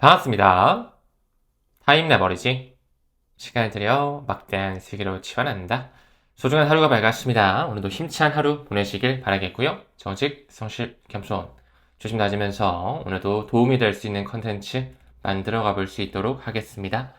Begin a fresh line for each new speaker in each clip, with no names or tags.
반갑습니다. 타임 내버리지. 시간을 들여 막대한 세계로 치환한다. 소중한 하루가 밝았습니다. 오늘도 힘찬 하루 보내시길 바라겠고요. 정직, 성실, 겸손 조심 다지면서 오늘도 도움이 될 수 있는 컨텐츠 만들어 가볼 수 있도록 하겠습니다.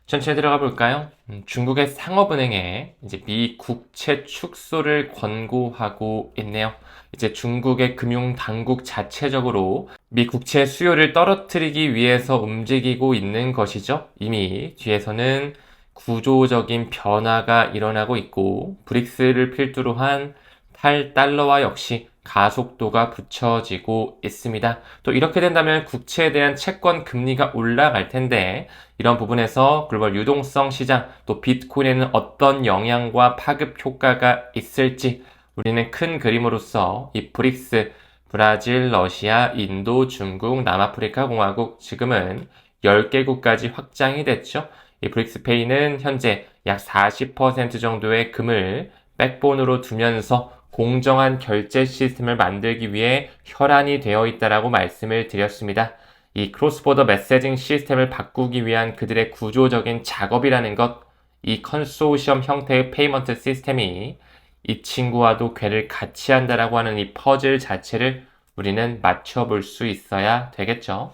전체 들어가 볼까요? 중국의 상업은행에 이제 미 국채 축소를 권고하고 있네요. 이제 중국의 금융 당국 자체적으로 미 국채 수요를 떨어뜨리기 위해서 움직이고 있는 것이죠. 이미 뒤에서는 구조적인 변화가 일어나고 있고 브릭스를 필두로 한 탈달러화 역시 가속도가 붙여지고 있습니다. 또 이렇게 된다면 국채에 대한 채권 금리가 올라갈 텐데 이런 부분에서 글로벌 유동성 시장 또 비트코인에는 어떤 영향과 파급 효과가 있을지 우리는 큰 그림으로서 이 브릭스, 브라질, 러시아, 인도, 중국, 남아프리카 공화국 지금은 10개국까지 확장이 됐죠. 이 브릭스페이는 현재 약 40% 정도의 금을 백본으로 두면서 공정한 결제 시스템을 만들기 위해 혈안이 되어 있다라고 말씀을 드렸습니다. 이 크로스보더 메시징 시스템을 바꾸기 위한 그들의 구조적인 작업이라는 것, 이 컨소시엄 형태의 페이먼트 시스템이 이 친구와도 궤를 같이 한다라고 하는 이 퍼즐 자체를 우리는 맞춰볼 수 있어야 되겠죠.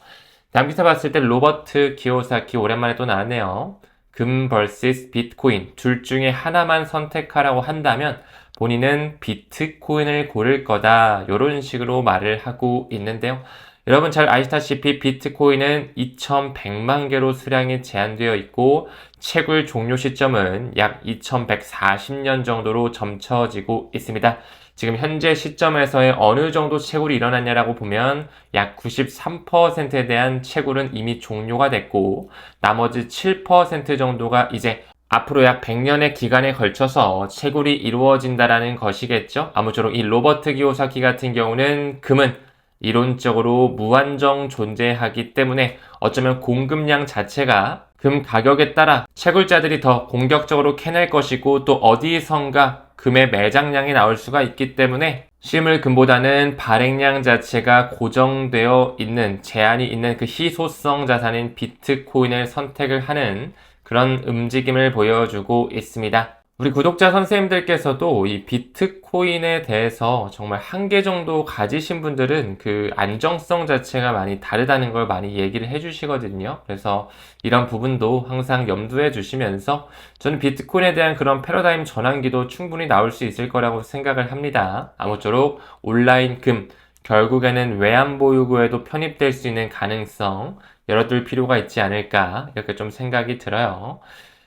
다음 기사 봤을 때 로버트 키오사키 오랜만에 또 나왔네요. 금 vs 비트코인 둘 중에 하나만 선택하라고 한다면 본인은 비트코인을 고를 거다 이런 식으로 말을 하고 있는데요. 여러분 잘 아시다시피 비트코인은 2100만 개로 수량이 제한되어 있고 채굴 종료 시점은 약 2140년 정도로 점쳐지고 있습니다. 지금 현재 시점에서의 어느 정도 채굴이 일어났냐라고 보면 약 93%에 대한 채굴은 이미 종료가 됐고 나머지 7% 정도가 이제 앞으로 약 100년의 기간에 걸쳐서 채굴이 이루어진다라는 것이겠죠. 아무쪼록 이 로버트 키오사키 같은 경우는 금은 이론적으로 무한정 존재하기 때문에 어쩌면 공급량 자체가 금 가격에 따라 채굴자들이 더 공격적으로 캐낼 것이고 또 어디선가 금의 매장량이 나올 수가 있기 때문에 실물 금보다는 발행량 자체가 고정되어 있는 제한이 있는 그 희소성 자산인 비트코인을 선택을 하는 그런 움직임을 보여주고 있습니다. 우리 구독자 선생님들께서도 이 비트코인에 대해서 정말 한 개 정도 가지신 분들은 그 안정성 자체가 많이 다르다는 걸 많이 얘기를 해주시거든요. 그래서 이런 부분도 항상 염두해 주시면서 저는 비트코인에 대한 그런 패러다임 전환기도 충분히 나올 수 있을 거라고 생각을 합니다. 아무쪼록 온라인 금, 결국에는 외환보유고에도 편입될 수 있는 가능성 열어둘 필요가 있지 않을까 이렇게 좀 생각이 들어요.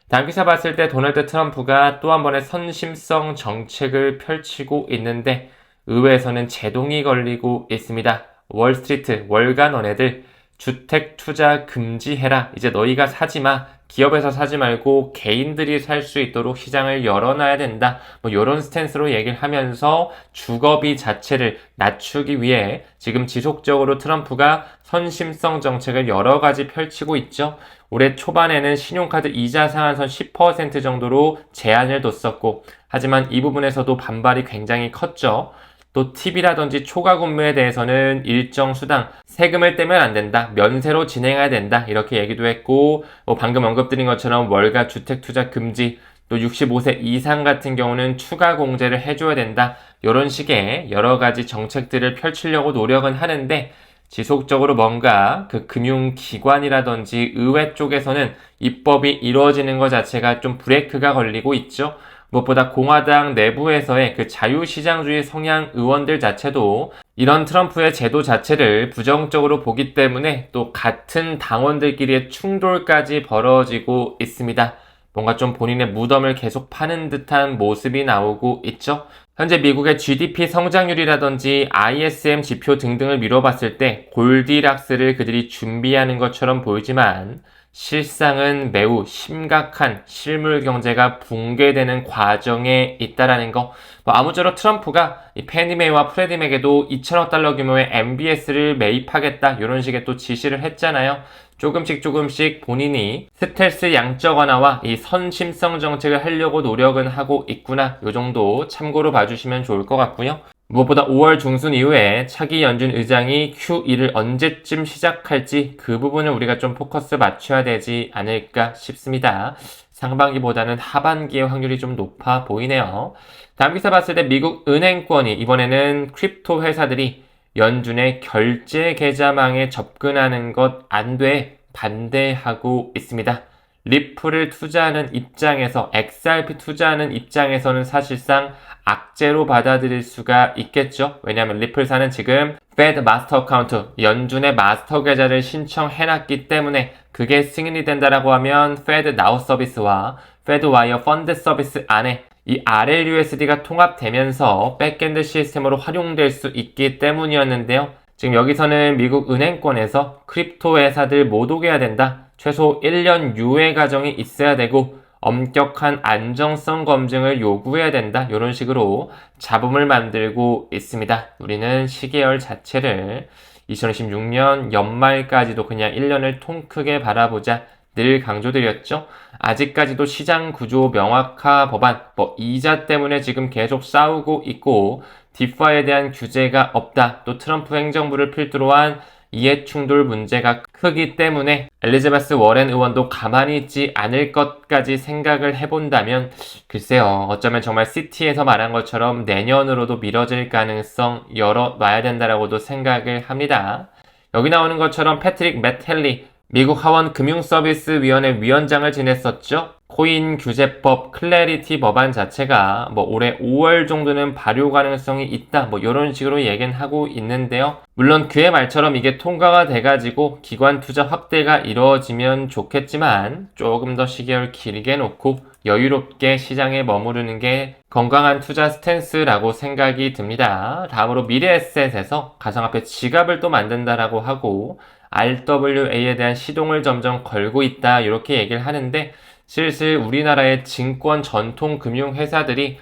다음 기사 봤을 때 도널드 트럼프가 또 한 번의 선심성 정책을 펼치고 있는데 의회에서는 제동이 걸리고 있습니다. 월스트리트, 월간 너네들 주택 투자 금지해라. 이제 너희가 사지 마. 기업에서 사지 말고 개인들이 살 수 있도록 시장을 열어놔야 된다. 뭐 이런 스탠스로 얘기를 하면서 주거비 자체를 낮추기 위해 지금 지속적으로 트럼프가 선심성 정책을 여러 가지 펼치고 있죠. 올해 초반에는 신용카드 이자 상한선 10% 정도로 제한을 뒀었고 하지만 이 부분에서도 반발이 굉장히 컸죠. 또 팁이라든지 초과 근무에 대해서는 일정 수당, 세금을 떼면 안 된다, 면세로 진행해야 된다 이렇게 얘기도 했고 방금 언급드린 것처럼 월가 주택 투자 금지, 또 65세 이상 같은 경우는 추가 공제를 해줘야 된다 이런 식의 여러 가지 정책들을 펼치려고 노력은 하는데 지속적으로 뭔가 그 금융기관이라든지 의회 쪽에서는 입법이 이루어지는 것 자체가 좀 브레이크가 걸리고 있죠. 무엇보다 공화당 내부에서의 그 자유시장주의 성향 의원들 자체도 이런 트럼프의 제도 자체를 부정적으로 보기 때문에 또 같은 당원들끼리의 충돌까지 벌어지고 있습니다. 뭔가 좀 본인의 무덤을 계속 파는 듯한 모습이 나오고 있죠. 현재 미국의 GDP 성장률이라든지 ISM 지표 등등을 미뤄봤을 때 골디락스를 그들이 준비하는 것처럼 보이지만 실상은 매우 심각한 실물 경제가 붕괴되는 과정에 있다라는 거. 아무쪼록 트럼프가 이 페니메이와 프레디맥에도 2천억 달러 규모의 MBS를 매입하겠다 이런 식의 또 지시를 했잖아요. 조금씩 본인이 스텔스 양적 완화와 이 선심성 정책을 하려고 노력은 하고 있구나 이 정도 참고로 봐주시면 좋을 것 같고요. 무엇보다 5월 중순 이후에 차기 연준 의장이 QE를 언제쯤 시작할지 그 부분을 우리가 좀 포커스 맞춰야 되지 않을까 싶습니다. 상반기보다는 하반기의 확률이 좀 높아 보이네요. 다음 기사 봤을 때 미국 은행권이 이번에는 크립토 회사들이 연준의 결제 계좌망에 접근하는 것 안 돼 반대하고 있습니다. 리플을 투자하는 입장에서 XRP 투자하는 입장에서는 사실상 악재로 받아들일 수가 있겠죠. 왜냐하면 리플사는 지금 Fed 마스터 어카운트, 연준의 마스터 계좌를 신청해놨기 때문에 그게 승인이 된다라고 하면 Fed Now 서비스와 Fed Wire 펀드 서비스 안에 이 RLUSD가 통합되면서 백엔드 시스템으로 활용될 수 있기 때문이었는데요. 지금 여기서는 미국 은행권에서 크립토 회사들 못 오게 해야 된다. 최소 1년 유예 과정이 있어야 되고 엄격한 안정성 검증을 요구해야 된다. 이런 식으로 잡음을 만들고 있습니다. 우리는 시계열 자체를 2026년 연말까지도 그냥 1년을 통 크게 바라보자 늘 강조드렸죠. 아직까지도 시장 구조 명확화 법안, 이자 때문에 지금 계속 싸우고 있고 디파에 대한 규제가 없다. 또 트럼프 행정부를 필두로 한 이해충돌 문제가 크기 때문에 엘리자베스 워렌 의원도 가만히 있지 않을 것까지 생각을 해본다면 글쎄요, 어쩌면 정말 시티에서 말한 것처럼 내년으로도 미뤄질 가능성 열어놔야 된다라고도 생각을 합니다. 여기 나오는 것처럼 패트릭 메텔리 미국 하원 금융서비스위원회 위원장을 지냈었죠. 코인 규제법 클래리티 법안 자체가 올해 5월 정도는 발효 가능성이 있다. 이런 식으로 얘기는 하고 있는데요. 물론 그의 말처럼 이게 통과가 돼가지고 기관 투자 확대가 이루어지면 좋겠지만 조금 더 시계를 길게 놓고 여유롭게 시장에 머무르는 게 건강한 투자 스탠스라고 생각이 듭니다. 다음으로 미래에셋에서 가상화폐 지갑을 또 만든다라고 하고 RWA에 대한 시동을 점점 걸고 있다 이렇게 얘기를 하는데 슬슬 우리나라의 증권 전통 금융 회사들이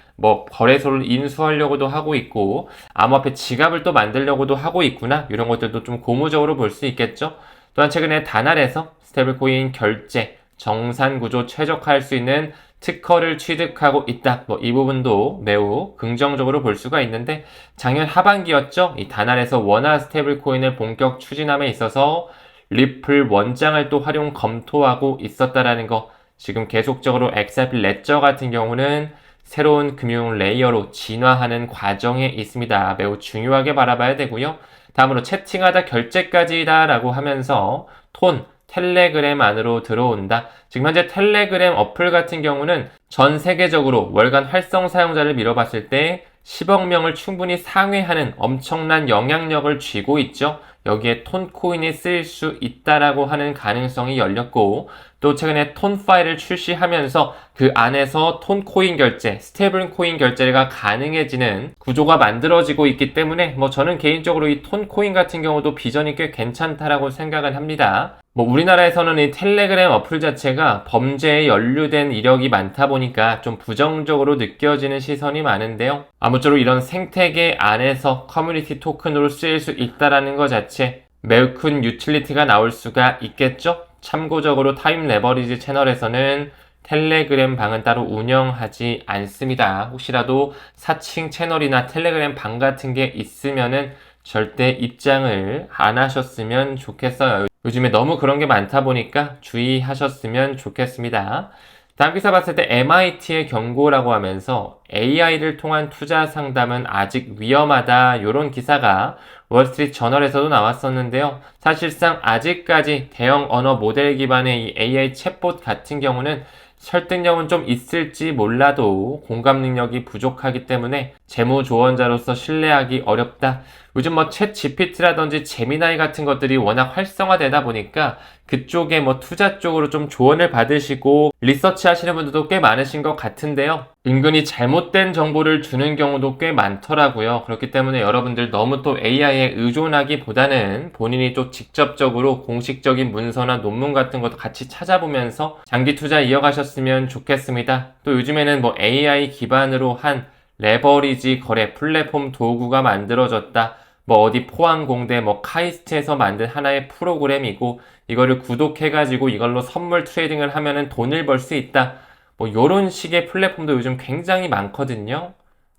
거래소를 인수하려고도 하고 있고 암호화폐 지갑을 또 만들려고도 하고 있구나 이런 것들도 좀 고무적으로 볼 수 있겠죠. 또한 최근에 다날에서 스테이블코인 결제 정산 구조 최적화할 수 있는 특허를 취득하고 있다. 이 부분도 매우 긍정적으로 볼 수가 있는데 작년 하반기였죠. 이 다날에서 원화 스테이블코인을 본격 추진함에 있어서 리플 원장을 또 활용 검토하고 있었다라는 거. 지금 계속적으로 XRP 레저 같은 경우는 새로운 금융 레이어로 진화하는 과정에 있습니다. 매우 중요하게 바라봐야 되고요. 다음으로 채팅하다 결제까지다 라고 하면서 톤, 텔레그램 안으로 들어온다. 지금 현재 텔레그램 어플 같은 경우는 전 세계적으로 월간 활성 사용자를 밀어봤을 때 10억 명을 충분히 상회하는 엄청난 영향력을 쥐고 있죠. 여기에 톤코인이 쓰일 수 있다라고 하는 가능성이 열렸고 또 최근에 톤 파일을 출시하면서 그 안에서 톤코인 결제, 스테이블 코인 결제가 가능해지는 구조가 만들어지고 있기 때문에 저는 개인적으로 이 톤코인 같은 경우도 비전이 꽤 괜찮다라고 생각을 합니다. 우리나라에서는 이 텔레그램 어플 자체가 범죄에 연루된 이력이 많다 보니까 좀 부정적으로 느껴지는 시선이 많은데요. 아무쪼록 이런 생태계 안에서 커뮤니티 토큰으로 쓰일 수 있다라는 것 자체 매우 큰 유틸리티가 나올 수가 있겠죠? 참고적으로 타임 레버리지 채널에서는 텔레그램 방은 따로 운영하지 않습니다. 혹시라도 사칭 채널이나 텔레그램 방 같은 게 있으면은 절대 입장을 안 하셨으면 좋겠어요. 요즘에 너무 그런 게 많다 보니까 주의하셨으면 좋겠습니다. 다음 기사 봤을 때 MIT의 경고라고 하면서 AI를 통한 투자 상담은 아직 위험하다 이런 기사가 월스트리트 저널에서도 나왔었는데요. 사실상 아직까지 대형 언어 모델 기반의 이 AI 챗봇 같은 경우는 설득력은 좀 있을지 몰라도 공감 능력이 부족하기 때문에 재무 조언자로서 신뢰하기 어렵다. 요즘 챗 GPT라든지 제미나이 같은 것들이 워낙 활성화되다 보니까 그쪽에 투자 쪽으로 좀 조언을 받으시고 리서치 하시는 분들도 꽤 많으신 것 같은데요. 은근히 잘못된 정보를 주는 경우도 꽤 많더라고요. 그렇기 때문에 여러분들 너무 또 AI에 의존하기보다는 본인이 또 직접적으로 공식적인 문서나 논문 같은 것도 같이 찾아보면서 장기 투자 이어가셨으면 좋겠습니다. 또 요즘에는 AI 기반으로 한 레버리지 거래 플랫폼 도구가 만들어졌다. 어디 포항공대 카이스트에서 만든 하나의 프로그램이고 이거를 구독해가지고 이걸로 선물 트레이딩을 하면은 돈을 벌 수 있다. 요런 식의 플랫폼도 요즘 굉장히 많거든요.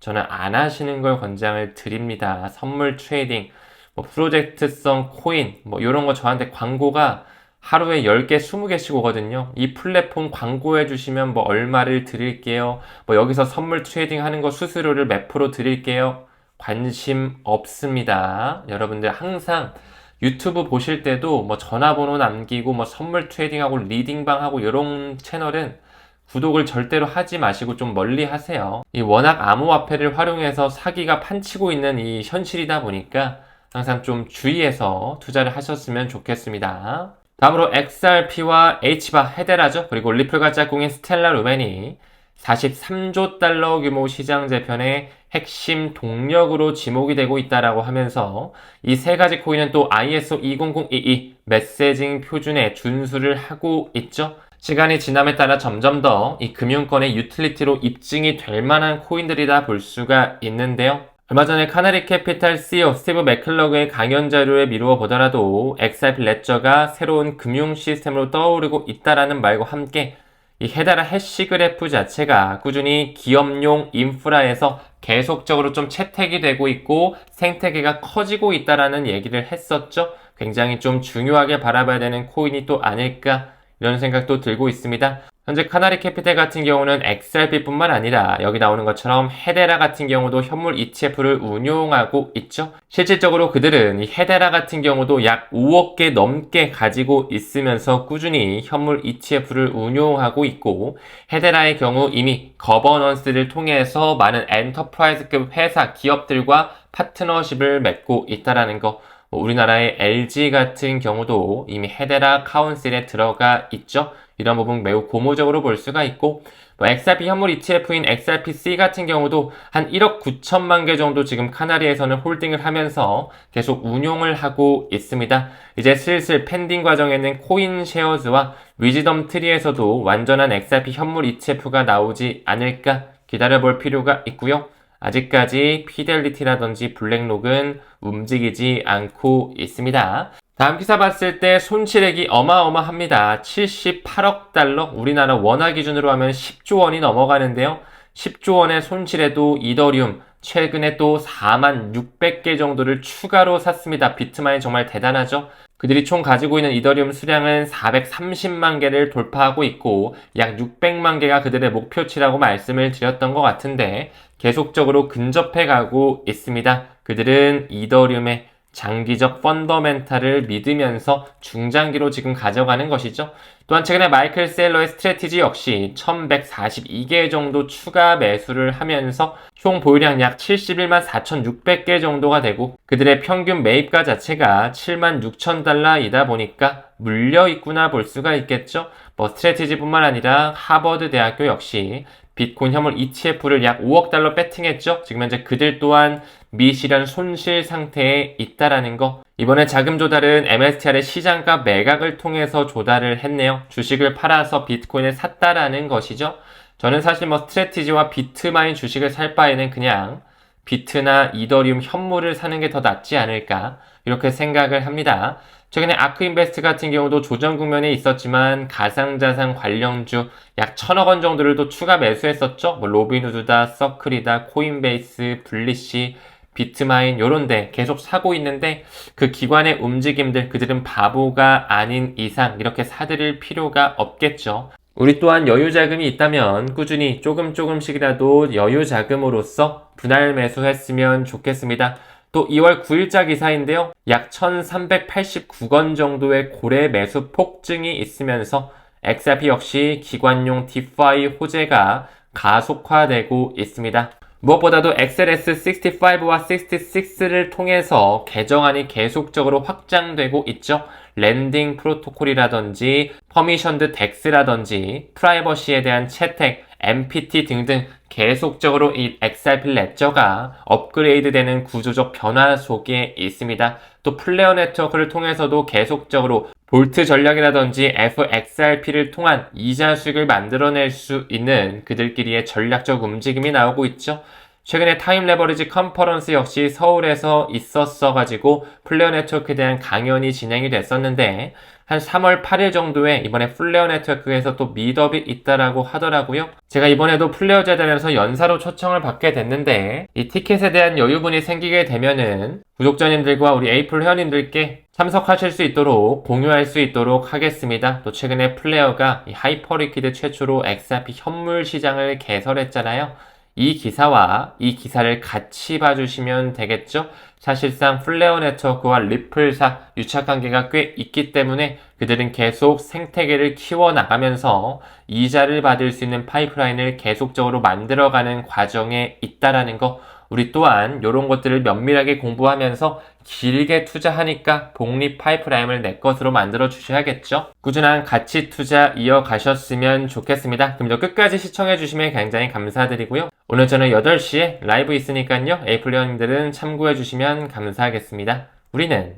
저는 안 하시는 걸 권장을 드립니다. 선물 트레이딩, 뭐 프로젝트성 코인, 뭐 이런 거 저한테 광고가 하루에 10개, 20개씩 오거든요. 이 플랫폼 광고해 주시면 뭐 얼마를 드릴게요. 뭐 여기서 선물 트레이딩 하는 거 수수료를 몇 프로 드릴게요. 관심 없습니다. 여러분들 항상 유튜브 보실 때도 뭐 전화번호 남기고 뭐 선물 트레이딩하고 리딩방하고 이런 채널은 구독을 절대로 하지 마시고 좀 멀리 하세요. 이 워낙 암호화폐를 활용해서 사기가 판치고 있는 이 현실이다 보니까 항상 좀 주의해서 투자를 하셨으면 좋겠습니다. 다음으로 XRP와 H바 헤데라죠. 그리고 리플과 짝꿍인 스텔라 루멘이 43조 달러 규모 시장 재편의 핵심 동력으로 지목이 되고 있다라고 하면서 이 세 가지 코인은 또 ISO 20022 메시징 표준에 준수를 하고 있죠. 시간이 지남에 따라 점점 더 이 금융권의 유틸리티로 입증이 될 만한 코인들이다 볼 수가 있는데요. 얼마 전에 카나리 캐피탈 CEO 스티브 맥클러그의 강연 자료에 미루어 보더라도 XRP 레저가 새로운 금융 시스템으로 떠오르고 있다라는 말과 함께 이 헤다라 해시 그래프 자체가 꾸준히 기업용 인프라에서 계속적으로 좀 채택이 되고 있고 생태계가 커지고 있다라는 얘기를 했었죠. 굉장히 좀 중요하게 바라봐야 되는 코인이 또 아닐까 이런 생각도 들고 있습니다. 현재 카나리 캐피탈 같은 경우는 XRP뿐만 아니라 여기 나오는 것처럼 헤데라 같은 경우도 현물 ETF를 운용하고 있죠. 실질적으로 그들은 이 헤데라 같은 경우도 약 5억 개 넘게 가지고 있으면서 꾸준히 현물 ETF를 운용하고 있고 헤데라의 경우 이미 거버넌스를 통해서 많은 엔터프라이즈급 회사, 기업들과 파트너십을 맺고 있다라는 거. 우리나라의 LG 같은 경우도 이미 헤데라 카운슬에 들어가 있죠. 이런 부분 매우 고무적으로 볼 수가 있고 XRP 현물 ETF인 XRPC 같은 경우도 한 1억 9천만 개 정도 지금 카나리에서는 홀딩을 하면서 계속 운용을 하고 있습니다. 이제 슬슬 펜딩 과정에 있는 코인 쉐어즈와 위즈덤 트리에서도 완전한 XRP 현물 ETF가 나오지 않을까 기다려볼 필요가 있고요. 아직까지 피델리티라든지 블랙록은 움직이지 않고 있습니다. 다음 기사 봤을 때 손실액이 어마어마합니다. 78억 달러, 우리나라 원화 기준으로 하면 10조 원이 넘어가는데요. 10조 원의 손실에도 이더리움 최근에 또 4만 600개 정도를 추가로 샀습니다. 비트마인 정말 대단하죠? 그들이 총 가지고 있는 이더리움 수량은 430만 개를 돌파하고 있고 약 600만 개가 그들의 목표치라고 말씀을 드렸던 것 같은데 계속적으로 근접해 가고 있습니다. 그들은 이더리움의 장기적 펀더멘탈을 믿으면서 중장기로 지금 가져가는 것이죠. 또한 최근에 마이클 셀러의 스트래티지 역시 1142개 정도 추가 매수를 하면서 총 보유량 약 71만 4,600개 정도가 되고 그들의 평균 매입가 자체가 7만 6천 달러이다 보니까 물려있구나 볼 수가 있겠죠. 스트래티지뿐만 아니라 하버드 대학교 역시 비트코인 현물 ETF를 약 5억 달러 배팅했죠. 지금 현재 그들 또한 미실현 손실 상태에 있다라는 거. 이번에 자금 조달은 MSTR의 시장가 매각을 통해서 조달을 했네요. 주식을 팔아서 비트코인을 샀다라는 것이죠. 저는 사실 스트래티지와 비트마인 주식을 살 바에는 그냥 비트나 이더리움 현물을 사는 게 더 낫지 않을까 이렇게 생각을 합니다. 최근에 아크인베스트 같은 경우도 조정 국면에 있었지만 가상자산 관련주 약 1,000억 원 정도를 또 추가 매수했었죠. 로빈후드다, 서클이다, 코인베이스, 블리시, 비트마인 요런데 계속 사고 있는데 그 기관의 움직임들 그들은 바보가 아닌 이상 이렇게 사들일 필요가 없겠죠. 우리 또한 여유 자금이 있다면 꾸준히 조금씩이라도 여유 자금으로서 분할 매수했으면 좋겠습니다. 또 2월 9일자 기사인데요. 약 1389건 정도의 고래 매수 폭증이 있으면서 XRP 역시 기관용 디파이 호재가 가속화되고 있습니다. 무엇보다도 XLS65와 66를 통해서 계정안이 계속적으로 확장되고 있죠. 랜딩 프로토콜이라든지 퍼미션드 덱스라든지 프라이버시에 대한 채택, MPT 등등 계속적으로 이 XRP 레저가 업그레이드되는 구조적 변화 속에 있습니다. 또 플레어 네트워크를 통해서도 계속적으로 볼트 전략이라든지 FXRP를 통한 이자 수익을 만들어낼 수 있는 그들끼리의 전략적 움직임이 나오고 있죠. 최근에 타임 레버리지 컨퍼런스 역시 서울에서 있었어가지고 플레어 네트워크에 대한 강연이 진행이 됐었는데 한 3월 8일 정도에 이번에 플레어 네트워크에서 또 미더비 있다라고 하더라고요. 제가 이번에도 플레어 재단에서 연사로 초청을 받게 됐는데 이 티켓에 대한 여유분이 생기게 되면은 구독자님들과 우리 에이플 회원님들께 참석하실 수 있도록 공유할 수 있도록 하겠습니다. 또 최근에 플레어가 이 하이퍼리퀴드 최초로 XRP 현물 시장을 개설했잖아요. 이 기사와 이 기사를 같이 봐주시면 되겠죠? 사실상 플레어 네트워크와 리플사 유착관계가 꽤 있기 때문에 그들은 계속 생태계를 키워나가면서 이자를 받을 수 있는 파이프라인을 계속적으로 만들어가는 과정에 있다라는 거, 우리 또한 이런 것들을 면밀하게 공부하면서 길게 투자하니까 복리 파이프라인을 내 것으로 만들어 주셔야겠죠. 꾸준한 가치 투자 이어가셨으면 좋겠습니다. 그럼도 끝까지 시청해 주시면 굉장히 감사드리고요. 오늘 저는 8시에 라이브 있으니까요. 에이플리언님들은 참고해 주시면 감사하겠습니다. 우리는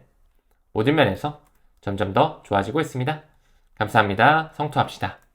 모든 면에서 점점 더 좋아지고 있습니다. 감사합니다. 성투합시다.